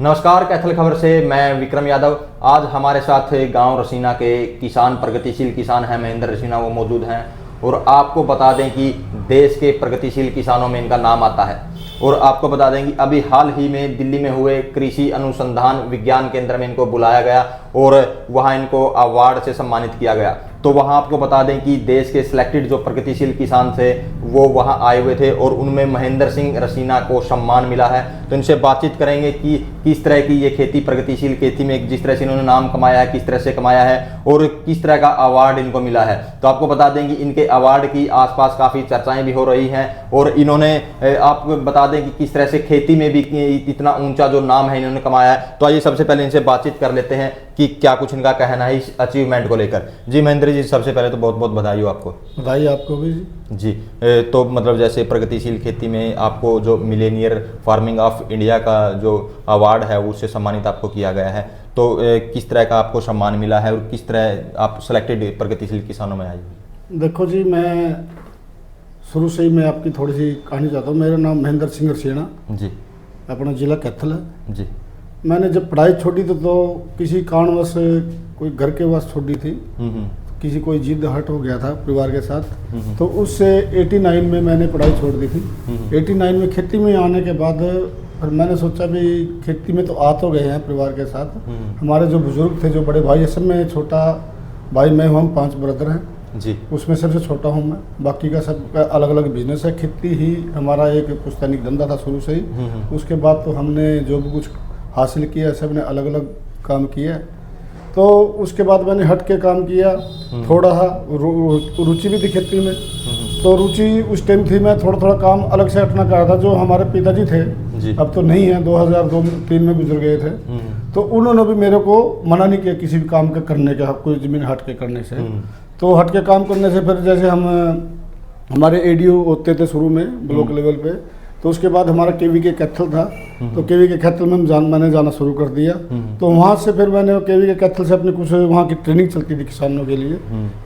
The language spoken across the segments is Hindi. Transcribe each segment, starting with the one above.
नमस्कार, कैथल खबर से मैं विक्रम यादव। आज हमारे साथ गांव रसीना के किसान, प्रगतिशील किसान हैं महेंद्र रसीना, वो मौजूद हैं। और आपको बता दें कि देश के प्रगतिशील किसानों में इनका नाम आता है। और आपको बता दें कि अभी हाल ही में दिल्ली में हुए कृषि अनुसंधान विज्ञान केंद्र में इनको बुलाया गया और वहाँ इनको अवार्ड से सम्मानित किया गया। तो वहाँ आपको बता दें कि देश के सिलेक्टेड जो प्रगतिशील किसान थे वो वहाँ आए हुए थे और उनमें महेंद्र सिंह रसीना को सम्मान मिला है। तो इनसे बातचीत करेंगे कि किस तरह की ये खेती, प्रगतिशील खेती में जिस तरह से इन्होंने नाम कमाया है, किस तरह से कमाया है और किस तरह का अवार्ड इनको मिला है। तो आपको बता दें कि इनके अवार्ड की आसपास काफ़ी चर्चाएं भी हो रही हैं और इन्होंने आपको बता दें कि किस तरह से खेती में भी इतना ऊंचा जो नाम है इन्होंने कमाया है। तो आइए सबसे पहले इनसे बातचीत कर लेते हैं कि क्या कुछ इनका कहना है इस अचीवमेंट को लेकर। जी महेंद्र जी, सबसे पहले तो बहुत बहुत बधाई हो आपको। बधाई आपको भी जी। तो मतलब जैसे प्रगतिशील खेती में आपको जो मिलेनियर फार्मिंग ऑफ इंडिया का जो अवार्ड है उससे सम्मानित आपको किया गया है। तो किस तरह का आपको सम्मान मिला है और किस तरह आप सिलेक्टेड प्रगतिशील किसानों में आए? देखो जी, मैं शुरू से ही मैं आपकी थोड़ी सी कहानी चाहता हूँ। मेरा नाम महेंद्र सिंह रसीना जी, अपना जिला कैथल है जी। मैंने जब पढ़ाई छोड़ी तो किसी कारणवश कोई घर के वश छोड़ी थी। किसी कोई जिद हट हो गया था परिवार के साथ, तो उससे 89 में मैंने पढ़ाई छोड़ दी थी। 89 में खेती में आने के बाद फिर मैंने सोचा भी खेती में तो आ तो गए हैं परिवार के साथ। हमारे जो बुजुर्ग थे, जो बड़े भाई, सब में छोटा भाई मैं हूँ, हम 5 ब्रदर हैं जी। उसमें सबसे छोटा हूँ मैं। बाकी का सब अलग अलग बिजनेस है। खेती ही हमारा एक पुश्तैनिक धंधा था शुरू से ही। उसके बाद तो हमने जो भी कुछ हासिल किया सब ने अलग अलग काम किया। तो उसके बाद मैंने हट के काम किया। थोड़ा रुचि भी थी खेती में। तो रुचि उस टाइम थी, मैं थोड़ा थोड़ा काम अलग से हटना कर रहा था। जो हमारे पिताजी थे जी, अब तो नहीं है, 2002-3 में गुजर गए थे। तो उन्होंने भी मेरे को मना नहीं किया किसी भी काम का करने का, कोई ज़मीन हट के करने से। तो हट के काम करने से फिर जैसे हमारे एडीओ होते थे शुरू में ब्लॉक लेवल पे, तो उसके बाद हमारा केवी के कैथल था। तो केवी के कैथल में मैंने जाना शुरू कर दिया। तो वहाँ से फिर मैंने केवी के कैथल से अपनी कुछ वहाँ की ट्रेनिंग चलती थी किसानों के लिए।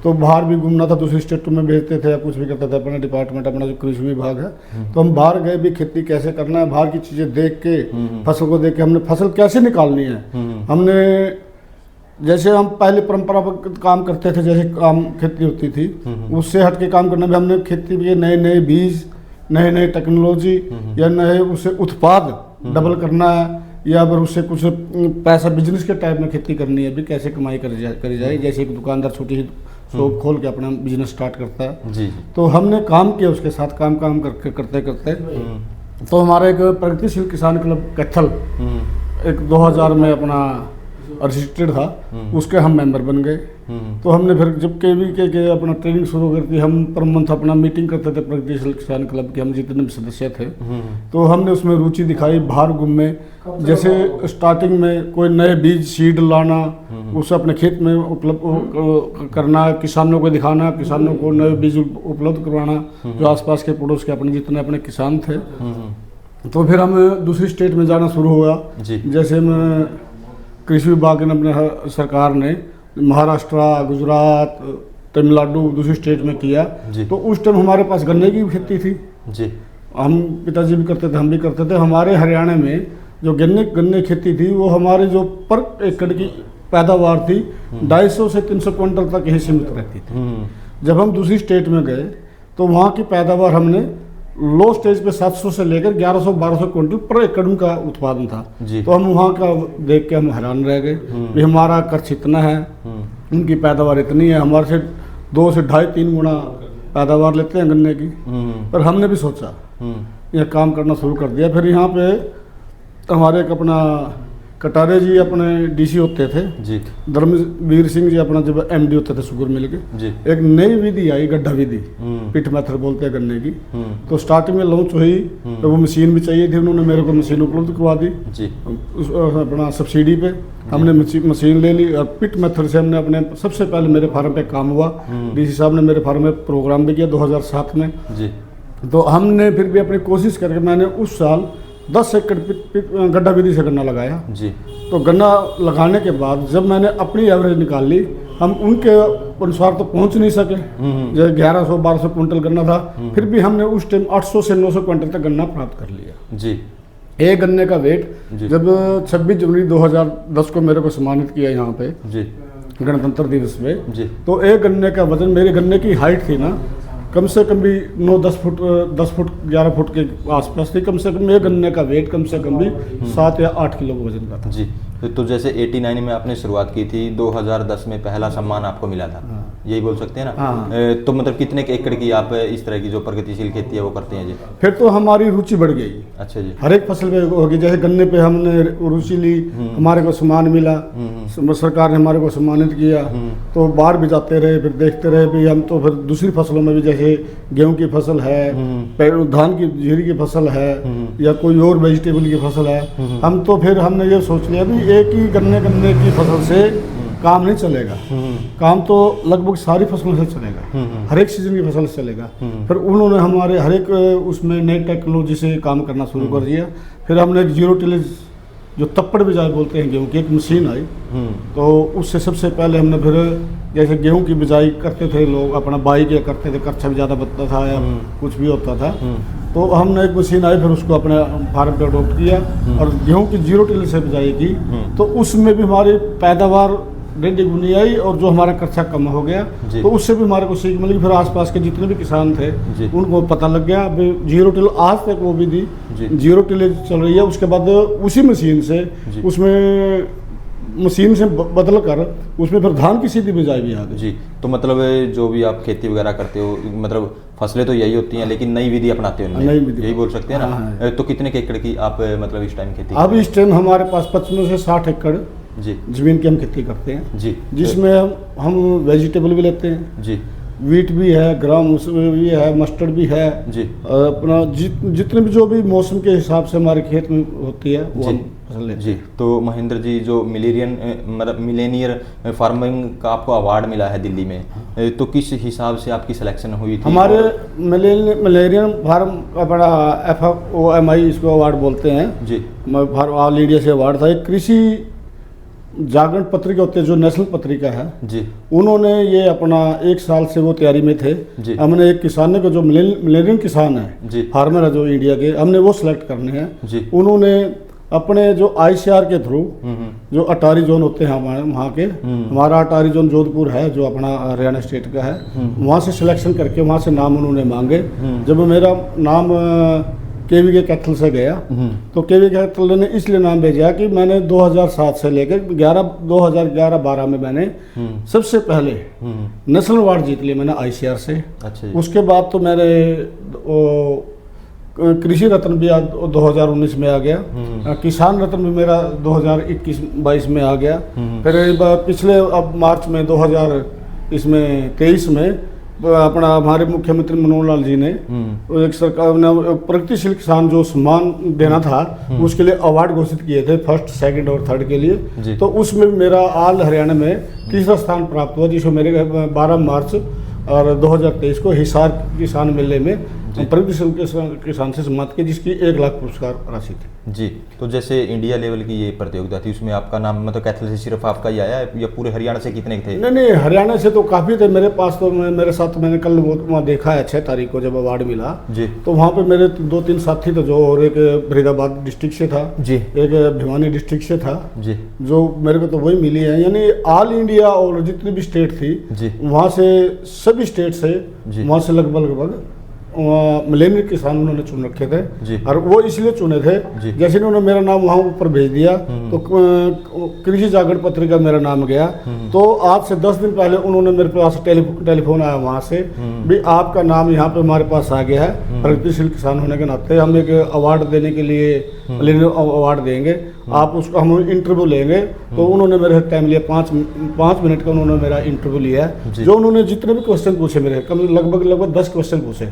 तो बाहर भी घूमना था, दूसरी स्टेटों में भेजते थे या कुछ भी करते थे। अपना डिपार्टमेंट, अपना जो कृषि विभाग है, तो हम बाहर गए भी खेती कैसे करना है, बाहर की चीज़ें देख के, फसल को देख के हमने फसल कैसे निकालनी है। हमने जैसे हम पहले परंपरागत काम करते थे, जैसे काम खेती होती थी, उससे हट के काम करने में हमने खेती के नए नए बीज, नए नए टेक्नोलॉजी या नए उसे उत्पाद डबल करना है, या फिर उससे कुछ पैसा बिजनेस के टाइप में खेती करनी है भी, कैसे कमाई करी जाए। जैसे एक दुकानदार छोटी सी शॉप खोल के अपना बिजनेस स्टार्ट करता है जी। तो हमने काम किया उसके साथ, काम करते करते तो हमारा एक प्रगतिशील किसान क्लब कैथल एक 2000 में अपना रजिस्टर्ड था, उसके हम मेंबर बन गए। तो हमने फिर जब केवी के अपना ट्रेनिंग शुरू कर दी, हम पर मंथ अपना मीटिंग करते थे प्रगतिशील किसान क्लब के, हम जितने भी सदस्य थे। तो हमने उसमें रुचि दिखाई, बाहर घूमे। जैसे स्टार्टिंग में कोई नए बीज सीड लाना, उसे अपने खेत में उपलब्ध करना, किसानों को दिखाना, किसानों को नए बीज उपलब्ध करवाना, जो आसपास के पड़ोस के अपने जितने अपने किसान थे। तो फिर हम दूसरी स्टेट में जाना शुरू हुआ। जैसे मैं कृषि विभाग ने अपने सरकार ने महाराष्ट्र, गुजरात, तमिलनाडु दूसरी स्टेट में किया। तो उस टाइम हमारे पास गन्ने की खेती थी जी। हम पिताजी भी करते थे, हम भी करते थे। हमारे हरियाणा में जो गन्ने खेती थी, वो हमारे जो पर एकड़ की पैदावार थी 250 से 300 क्विंटल तक ही सीमित रहती थी। जब हम दूसरी स्टेट में गए तो वहाँ की पैदावार हमने लो स्टेज पे 700 से लेकर 1100-1200 क्विंटल पर एकड़ का उत्पादन था। तो हम वहाँ का देख के हम हैरान रह गए कि हमारा खर्च इतना है, उनकी पैदावार इतनी है, हमारे से 2 से 2.5-3 गुना पैदावार लेते हैं गन्ने की। पर हमने भी सोचा, यह काम करना शुरू कर दिया। फिर यहाँ पे हमारे एक अपना कटारे जी अपने डीसी होते थे जी, धर्मवीर सिंह जी अपना जब एमडी होते थे शुगर मिल के जी। एक नई विधि आई, गड्ढा विधि, पिट मेथड बोलते हैं गन्ने की। तो स्टार्टिंग में लॉन्च हुई तो वो मशीन भी चाहिए थी, उन्होंने मेरे को मशीन उपलब्ध करवा दी जी। अपना सब्सिडी पे हमने मशीन ले ली और पिट मेथड से हमने अपने सबसे पहले मेरे फार्म पे काम हुआ। डीसी साहब ने मेरे फार्म में प्रोग्राम भी किया 2007 में जी। तो हमने फिर भी अपनी कोशिश करके मैंने उस साल 10 एकड़ गड्ढा विधि से गन्ना लगाया जी। तो गन्ना लगाने के बाद जब मैंने अपनी एवरेज निकाल ली, हम उनके अनुसार तो पहुंच नहीं सके। जैसे 1100-1200 क्विंटल गन्ना था, फिर भी हमने उस टाइम 800 से 900 क्विंटल तक गन्ना प्राप्त कर लिया जी। एक गन्ने का वेट, जी। जब 26 जनवरी 2010 को मेरे को सम्मानित किया यहाँ पे जी गणतंत्र दिवस पे, जी तो एक गन्ने का वजन, मेरे गन्ने की हाइट थी ना कम से कम भी 9-10 फुट 10 फुट 11 फुट के आसपास थी। कम से कम एक गन्ने का वेट कम से कम भी 7 या 8 किलो के वजन का था। जी। तो जैसे 89 में आपने शुरुआत की थी, 2010 में पहला सम्मान आपको मिला था, यही बोल सकते हैं ना? हाँ। तो मतलब कितने एकड़ की आप इस तरह की जो प्रगतिशील खेती है वो करते हैं जी? फिर तो हमारी रुचि बढ़ गई। अच्छा जी। हर एक फसल पे होगी, जैसे गन्ने पे हमने रुचि ली, हमारे को सम्मान मिला, सरकार ने हमारे को सम्मानित किया, तो बाहर भी जाते रहे, फिर देखते रहे भी हम तो फिर दूसरी फसलों में भी, जैसे गेहूं की फसल है, धान की जीरी की फसल है, या कोई और वेजिटेबल की फसल है, हम तो फिर हमने ये सोच लिया भी एक ही गन्ने की फसल से काम नहीं चलेगा, काम तो लगभग सारी फसलों से चलेगा, हर एक सीजन की फसल से चलेगा। फिर उन्होंने हमारे हर एक उसमें नई टेक्नोलॉजी से काम करना शुरू कर दिया। फिर हमने एक जीरो टिलेज, जो तप्पड़ बिजाई बोलते हैं गेहूं की, एक मशीन आई, तो उससे सबसे पहले हमने फिर जैसे गेहूं की बिजाई करते थे लोग, अपना बाई के करते थे, कच्चा भी ज़्यादा बचता था या कुछ भी होता था, तो हमने एक मशीन आई, फिर उसको अपने फार्म पे अडोप्ट किया और गेहूं की जीरो टिलेज से बिजाई की, तो उसमें भी हमारी पैदावार 1.5 गुनी आई और जो हमारा खर्चा कम हो गया, तो उससे भी हमारे को सीख मिली। फिर आसपास के जितने भी किसान थे उनको पता लग गया, जीरो टिल आज तक वो भी दी जीरो टिलेज चल रही है। उसके बाद उसी मशीन से, उसमें मशीन से बदल कर उसमें फिर धान की सीधी बिजाई भी आ गई। जी। तो मतलब जो भी आप खेती वगैरह करते हो, मतलब फसलें तो यही होती हैं, लेकिन नई विधि अपनाते हो, नई विधि, यही बोल सकते हैं ना? हाँ। तो कितने के एकड़ की आप मतलब इस टाइम खेती? अब इस टाइम हमारे पास 55 से 60 एकड़ जी जमीन की हम खेती करते हैं जी, जिसमें हम वेजिटेबल भी लेते हैं जी, वीट भी है, ग्राम भी है, मस्टर्ड भी है जी, और अपना जितने भी जो भी मौसम के हिसाब से हमारे खेत में होती है वो हम फसल लेते जी। तो महेंद्र जी, जो मिलेनियर फार्मिंग का आपको अवार्ड मिला है दिल्ली में, तो किस हिसाब से आपकी सिलेक्शन हुई थी? हमारे मलेरियन फार्म अपना FOMI इसको अवार्ड बोलते हैं जी, ऑल इंडिया से अवार्ड था। एक कृषि जागरण पत्रिका होती है जो नेशनल पत्रिका है जी, उन्होंने ये अपना 1 साल से वो तैयारी में थे जी। हमने एक किसान को जो मिलेनियन किसान है जी, फार्मर है जो इंडिया के, हमने वो सिलेक्ट करने हैं जी, उन्होंने अपने जो ICR के थ्रू जो अटारी जोन होते हैं हमारे वहाँ के, हमारा अटारी जोन जोधपुर है जो अपना हरियाणा स्टेट का है, वहाँ से सिलेक्शन करके वहाँ से नाम उन्होंने मांगे। जब मेरा नाम KVK कैथल से गया तो KVK कैथल ने इसलिए नाम भेजा कि मैंने 2007 से लेकर 2011-12 में मैंने सबसे पहले नेशनल अवार्ड जीत लिया मैंने ICR से। अच्छा जी, उसके बाद तो मेरे कृषि रत्न भी 2019 में आ गया, किसान रत्न भी मेरा 2021-22 में आ गया। फिर पिछले अब मार्च में 2023 में अपना हमारे मुख्यमंत्री मनोहर लाल जी ने एक सरकार ने प्रगतिशील किसान जो सम्मान देना था उसके लिए अवार्ड घोषित किए थे, 1st, 2nd और 3rd के लिए। तो उसमें मेरा ऑल हरियाणा में 3रा स्थान प्राप्त हुआ, जिसको मेरे 12 मार्च और 2023 को हिसार किसान मेले में प्रगतिशील किसान से सम्मानित किया, जिसकी 1 लाख पुरस्कार राशि थी। जी। तो जैसे इंडिया लेवल की ये प्रतियोगिता थी, उसमें आपका नाम मतलब कैथल से सिर्फ आपका ही आया या पूरे हरियाणा से कितने थे? नहीं, हरियाणा से तो काफ़ी थे मेरे पास। तो मेरे साथ मैंने कल वहाँ देखा है 6 तारीख को जब अवार्ड मिला जी, तो वहाँ पे मेरे 2-3 साथी थे, जो और एक फरीदाबाद डिस्ट्रिक्ट से था जी, एक भिवानी डिस्ट्रिक्ट से था जी, जो मेरे को तो वही मिली है। यानी ऑल इंडिया और जितनी भी स्टेट थी जी, वहाँ से सभी स्टेट से जी, वहाँ से लगभग मिलेनियर किसान उन्होंने चुन रखे थे जी, और वो इसलिए चुने थे जी, जैसे उन्होंने मेरा नाम वहाँ ऊपर भेज दिया तो कृषि जागरण पत्रिका मेरा नाम गया। तो आज से 10 दिन पहले उन्होंने मेरे पास टेलीफोन आया वहाँ से भी आपका नाम यहाँ पे हमारे पास आ गया है, प्रगतिशील किसान होने के नाते हम एक अवार्ड देने के लिए अवार्ड देंगे, आप उसको हम इंटरव्यू लेंगे। तो उन्होंने मेरे टाइम लिया 5 मिनट का उन्होंने मेरा इंटरव्यू लिया, जो उन्होंने जितने भी क्वेश्चन पूछे मेरे लगभग 10 क्वेश्चन पूछे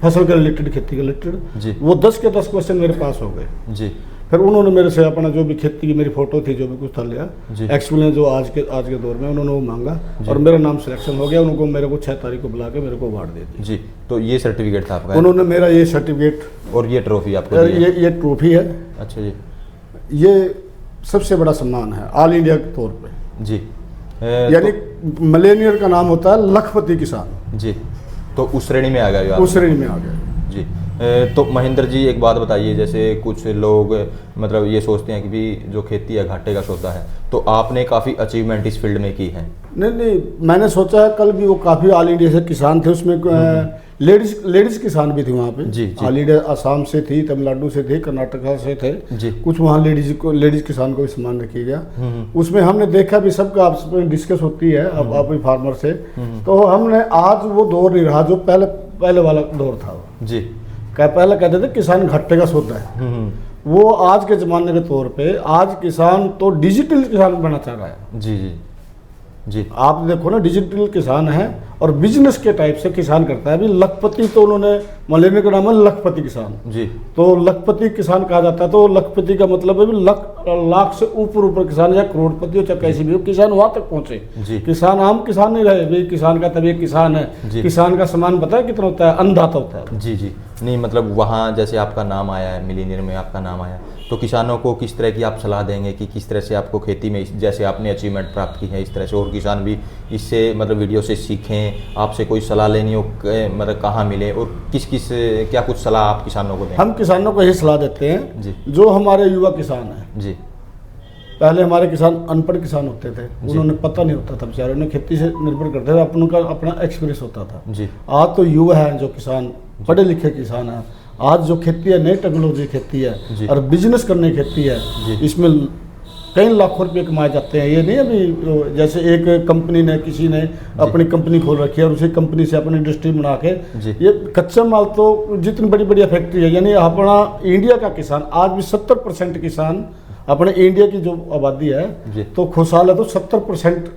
फसल के रिलेटेड, खेती के रिलेटेड, वो 10 के 10 क्वेश्चन मेरे पास हो गए जी। फिर उन्होंने मेरे से अपना जो भी खेती की मेरी फोटो थी, जो भी कुछ था लिया, एक्सपीरियंस जो आज के दौर में उन्होंने वो मांगा और मेरा नाम सिलेक्शन हो गया। उनको मेरे को 6 तारीख को बुला के मेरे को अवार्ड दे दिया जी। तो ये सर्टिफिकेट था आपका? उन्होंने मेरा ये सर्टिफिकेट और ये ट्रॉफी आपको? ये ट्रॉफी है। अच्छा जी, ये सबसे बड़ा सम्मान है ऑल इंडिया के तौर पे जी। यानी मिलेनियर का नाम होता है लखपति किसान जी, तो उस श्रेणी में आ गया? उस श्रेणी में आ गया जी। तो महेंद्र जी एक बात बताइए, जैसे कुछ लोग मतलब ये सोचते हैं कि भी जो खेती है घाटे का सौदा है, तो आपने काफ़ी अचीवमेंट इस फील्ड में की है। नहीं, मैंने सोचा है, कल भी वो काफ़ी ऑल इंडिया से किसान थे, उसमें लेडीज किसान भी थी वहाँ पे। जी। ऑल इंडिया असम से थी, तमिलनाडु से थी, कर्नाटका से थे जी। कुछ वहाँ लेडीज किसान को भी सम्मान किया गया। उसमें हमने देखा भी सबका आपस में डिस्कस होती है अब आप फार्मर से, तो हमने आज वो दौर नहीं रहा जो पहले वाला दौर था। जी। पहले कहते थे किसान घाटे का सौदा है, वो आज के ज़माने के तौर पे आज किसान तो डिजिटल किसान बनना चाह रहा है। जी जी जी। आप देखो ना, डिजिटल किसान है और बिजनेस के टाइप से किसान करता है। अभी लखपति तो उन्होंने मलेरिया का नाम है लखपति किसान। जी। तो लखपति किसान कहा जाता है, तो लखपति का मतलब है भी लाख से ऊपर किसान, या करोड़पति हो चाहे कैसी भी हो, किसान वहां तक पहुंचे। जी। किसान आम किसान नहीं रहे भाई, किसान का तभी किसान है। किसान का सामान पता है कितना होता है? अन्नदाता होता है। जी जी। नहीं मतलब वहाँ जैसे आपका नाम आया है, मिलीनियर में आपका नाम आया, तो किसानों को किस तरह की आप सलाह देंगे कि किस तरह से आपको खेती में जैसे आपने अचीवमेंट प्राप्त की है इस तरह से और किसान भी इससे मतलब वीडियो से सीखें, आपसे कोई सलाह लेनी हो मतलब कहाँ मिले और किस क्या कुछ सलाह आप किसानों को दें? हम किसानों को यही सलाह देते हैं जी। जो हमारे युवा किसान हैं। जी। पहले हमारे किसान अनपढ़ किसान होते थे, उन्होंने पता नहीं होता था बेचारे, उन्हें खेती से निर्भर करते थे, उनका अपना एक्सपीरियंस होता था। जी। आज तो युवा है जो किसान, पढ़े लिखे किसान हैं, आज जो खेती है नई टेक्नोलॉजी खेती है और बिजनेस करने की खेती है, इसमें कई लाखों रुपए कमाए जाते हैं। ये नहीं अभी जैसे एक कंपनी ने किसी ने अपनी कंपनी खोल रखी है और उसी कंपनी से अपनी इंडस्ट्री बना के, ये कच्चा माल तो जितनी बड़ी बड़ी फैक्ट्री है, यानी अपना इंडिया का किसान आज भी 70% किसान, अपने इंडिया की जो आबादी है तो खुशहाल है, तो 70%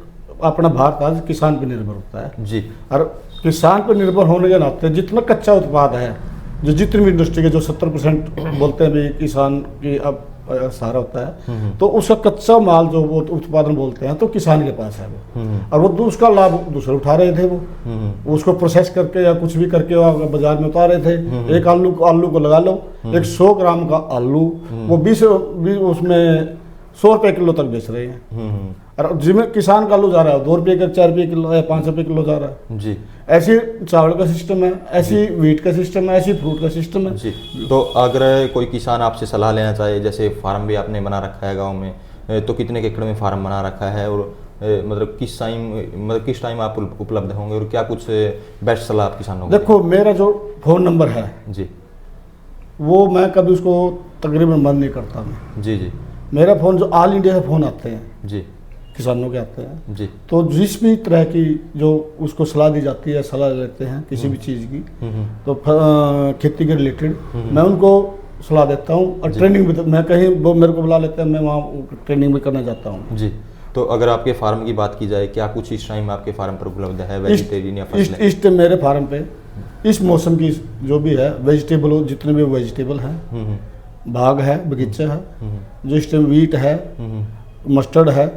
अपना भारत आज किसान पर निर्भर होता है। जी। और किसान पर निर्भर होने के नाते जितना कच्चा उत्पाद है, जो जितनी भी इंडस्ट्री के जो 70% बोलते हैं भी किसान की अब सारा होता है, तो उसका कच्चा माल जो वो उत्पादन बोलते हैं तो किसान के पास है वो, और वो उसका लाभ दूसरे उठा रहे थे। वो उसको प्रोसेस करके या कुछ भी करके वो बाजार में उतार रहे थे। एक आलू को लगा लो, एक 100 ग्राम का आलू वो 20 उसमें 100 रुपये किलो तक बेच रहे हैं। और जिसमें किसान का आलू जा रहा है 2 रुपये का, 4 रुपये किलो या 5 रुपये किलो जा रहा है। जी। ऐसी चावल का सिस्टम है, ऐसी व्हीट का सिस्टम है, ऐसी फ्रूट का सिस्टम है। जी। तो अगर कोई किसान आपसे सलाह लेना चाहे, जैसे फार्म भी आपने बना रखा है गांव में, तो कितने एकड़ में फार्म बना रखा है और मतलब किस टाइम आप उपलब्ध होंगे और क्या कुछ बेस्ट सलाह आप किसानों को? देखो, मेरा जो फ़ोन नंबर है जी, वो मैं कभी उसको तकरीबन बंद नहीं करता मैं। जी जी। मेरा फ़ोन जो ऑल इंडिया से फ़ोन आते हैं जी, किसानों के आते हैं जी, तो जिस भी तरह की जो उसको सलाह दी जाती है, सलाह लेते हैं किसी भी चीज़ की, तो खेती के रिलेटेड मैं उनको सलाह देता हूँ। और ट्रेनिंग भी मैं कहीं वो मेरे को बुला लेते हैं, मैं वहाँ ट्रेनिंग भी करना चाहता हूँ। जी। तो अगर आपके फार्म की बात की जाए, क्या कुछ इस टाइम आपके फार्म पर उपलब्ध है वेजिटेरियन या फसलें? इस टाइम मेरे फार्म पे इस मौसम की जो भी है वेजिटेबल, जितने भी वेजिटेबल हैं, बाग है, बगीचा है, जो इस टाइम वीट है, मस्टर्ड है,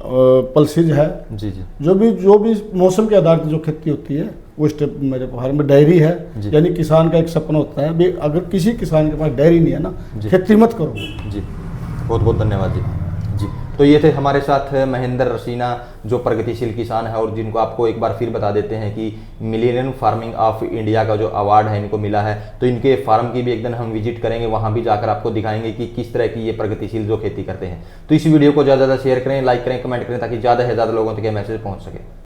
पल्सीज है, जी जी, जो भी मौसम के आधार पर जो खेती होती है वो इस टाइम मेरे फार्म में। डायरी है, यानी किसान का एक सपना होता है भी अगर किसी किसान के पास डायरी नहीं है ना, खेती मत करो। जी, बहुत बहुत धन्यवाद जी। जी, तो ये थे हमारे साथ महेंद्र रसीना, जो प्रगतिशील किसान है और जिनको आपको एक बार फिर बता देते हैं कि मिलेनियम फार्मिंग ऑफ इंडिया का जो अवार्ड है इनको मिला है। तो इनके फार्म की भी एक दिन हम विजिट करेंगे, वहाँ भी जाकर आपको दिखाएंगे कि किस तरह की ये प्रगतिशील जो खेती करते हैं। तो इस वीडियो को ज़्यादा से ज़्यादा शेयर करें, लाइक करें, कमेंट करें, ताकि ज़्यादा से ज़्यादा लोगों तक ये मैसेज पहुँच सके।